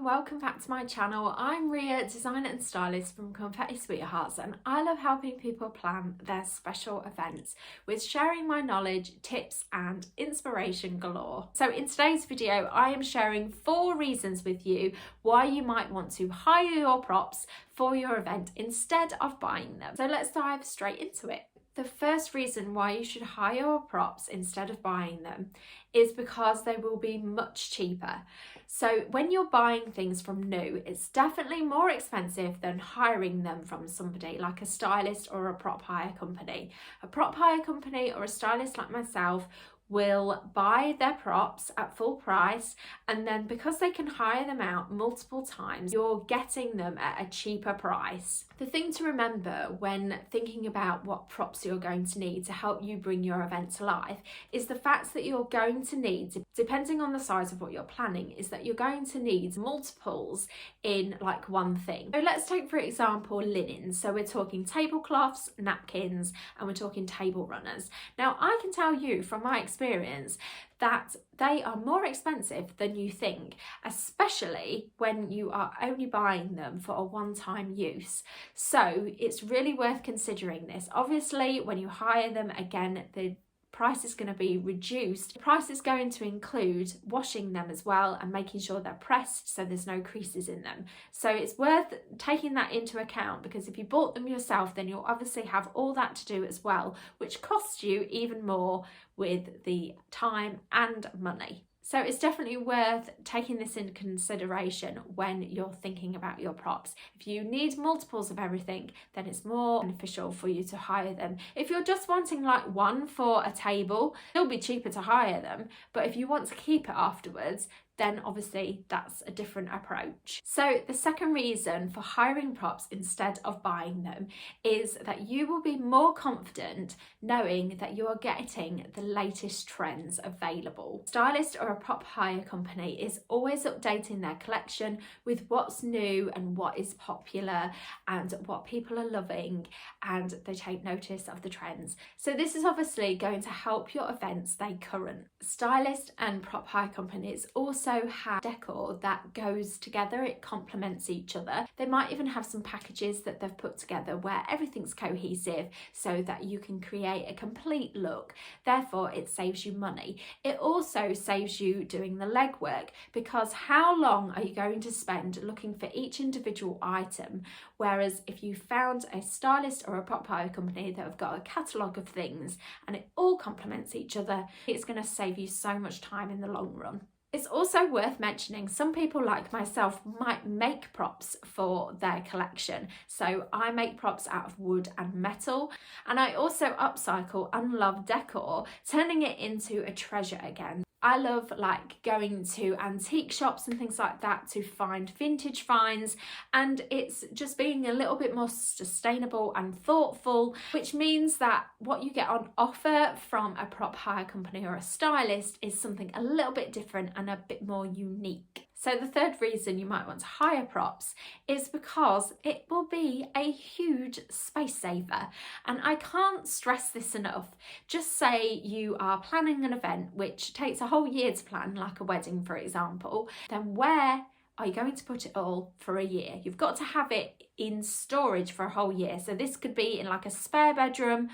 welcome back to my channel. I'm Ria, designer and stylist from Confetti Sweethearts, and I love helping people plan their special events with sharing my knowledge, tips and inspiration galore. So in today's video I am sharing 4 reasons with you why you might want to hire your props for your event instead of buying them. So let's dive straight into it. The first reason why you should hire your props instead of buying them is because they will be much cheaper. So when you're buying things from new, it's definitely more expensive than hiring them from somebody like a stylist or a prop hire company. A prop hire company or a stylist like myself will buy their props at full price, and then because they can hire them out multiple times, you're getting them at a cheaper price. The thing to remember when thinking about what props you're going to need to help you bring your event to life is the fact that you're going to need, depending on the size of what you're planning, is that you're going to need multiples in like one thing. So let's take for example linen. So we're talking tablecloths, napkins, and we're talking table runners. Now I can tell you from my experience that they are more expensive than you think, especially when you are only buying them for a one-time use. So it's really worth considering this. Obviously, when you hire them, again, the price is going to be reduced. The price is going to include washing them as well and making sure they're pressed so there's no creases in them. So it's worth taking that into account, because if you bought them yourself, then you'll obviously have all that to do as well, which costs you even more with the time and money. So it's definitely worth taking this into consideration when you're thinking about your props. If you need multiples of everything, then it's more beneficial for you to hire them. If you're just wanting like one for a table, it'll be cheaper to hire them. But if you want to keep it afterwards, then obviously that's a different approach. So the second reason for hiring props instead of buying them is that you will be more confident knowing that you are getting the latest trends available. Stylist or a prop hire company is always updating their collection with what's new and what is popular and what people are loving, and they take notice of the trends. So this is obviously going to help your event stay current. Stylist and prop hire companies also have decor that goes together, it complements each other. They might even have some packages that they've put together where everything's cohesive so that you can create a complete look. Therefore it saves you money. It also saves you doing the legwork, because how long are you going to spend looking for each individual item? Whereas if you found a stylist or a prop hire company that have got a catalogue of things and it all complements each other, it's going to save you so much time in the long run. It's also worth mentioning some people like myself might make props for their collection. So I make props out of wood and metal, and I also upcycle unloved decor, turning it into a treasure again. I love like going to antique shops and things like that to find vintage finds, and it's just being a little bit more sustainable and thoughtful, which means that what you get on offer from a prop hire company or a stylist is something a little bit different and a bit more unique. So the third reason you might want to hire props is because it will be a huge space saver. And I can't stress this enough. Just say you are planning an event which takes a whole year to plan, like a wedding for example, then where are you going to put it all for a year? You've got to have it in storage for a whole year. So this could be in like a spare bedroom,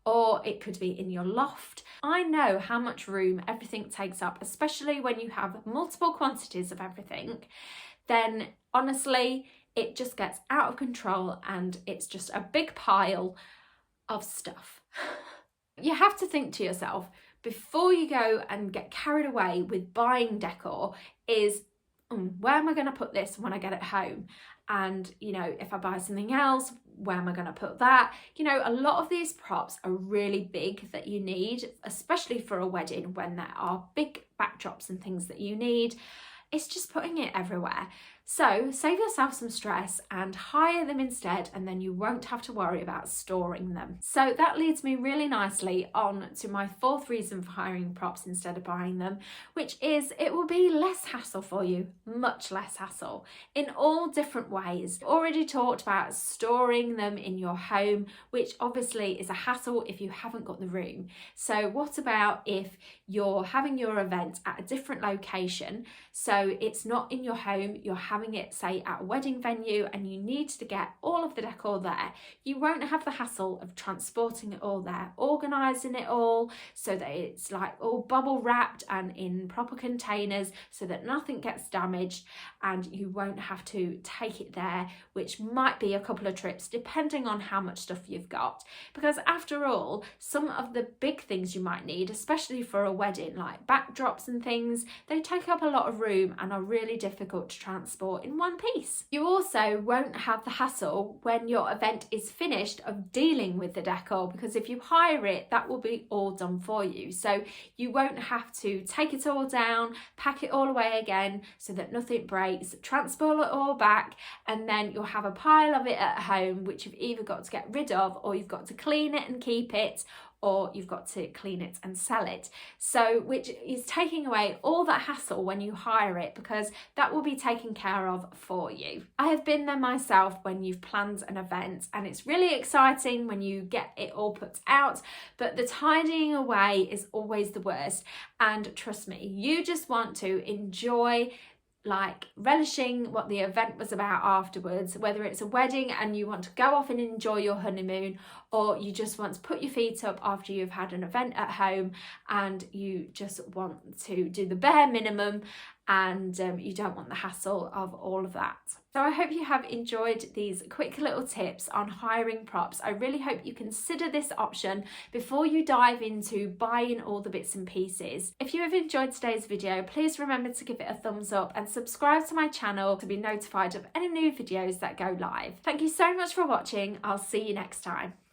or it could be in your loft. I know how much room everything takes up, especially when you have multiple quantities of everything. Then honestly, it just gets out of control and it's just a big pile of stuff. You have to think to yourself before you go and get carried away with buying decor is, where am I going to put this when I get it home? And you know, if I buy something else, where am I going to put that? You know, a lot of these props are really big that you need, especially for a wedding when there are big backdrops and things that you need. It's just putting it everywhere. So save yourself some stress and hire them instead, and then you won't have to worry about storing them. So that leads me really nicely on to my 4th reason for hiring props instead of buying them, which is it will be less hassle for you, much less hassle in all different ways. I've already talked about storing them in your home, which obviously is a hassle if you haven't got the room. So what about if you're having your event at a different location? So it's not in your home, you're having it, say, at a wedding venue and you need to get all of the decor there, you won't have the hassle of transporting it all there, organising it all so that it's like all bubble wrapped and in proper containers so that nothing gets damaged, and you won't have to take it there, which might be a couple of trips depending on how much stuff you've got. Because after all, some of the big things you might need, especially for a wedding, like backdrops and things, they take up a lot of room and are really difficult to transport in one piece. You also won't have the hassle when your event is finished of dealing with the decor, because if you hire it, that will be all done for you. So you won't have to take it all down, pack it all away again so that nothing breaks, transport it all back, and then you'll have a pile of it at home which you've either got to get rid of, or you've got to clean it and keep it, or you've got to clean it and sell it. So which is taking away all that hassle when you hire it, because that will be taken care of for you. I have been there myself when you've planned an event, and it's really exciting when you get it all put out, but the tidying away is always the worst. And trust me, you just want to enjoy like relishing what the event was about afterwards, whether it's a wedding and you want to go off and enjoy your honeymoon, or you just want to put your feet up after you've had an event at home and you just want to do the bare minimum, and you don't want the hassle of all of that. So I hope you have enjoyed these quick little tips on hiring props. I really hope you consider this option before you dive into buying all the bits and pieces. If you have enjoyed today's video, please remember to give it a thumbs up and subscribe to my channel to be notified of any new videos that go live. Thank you so much for watching. I'll see you next time.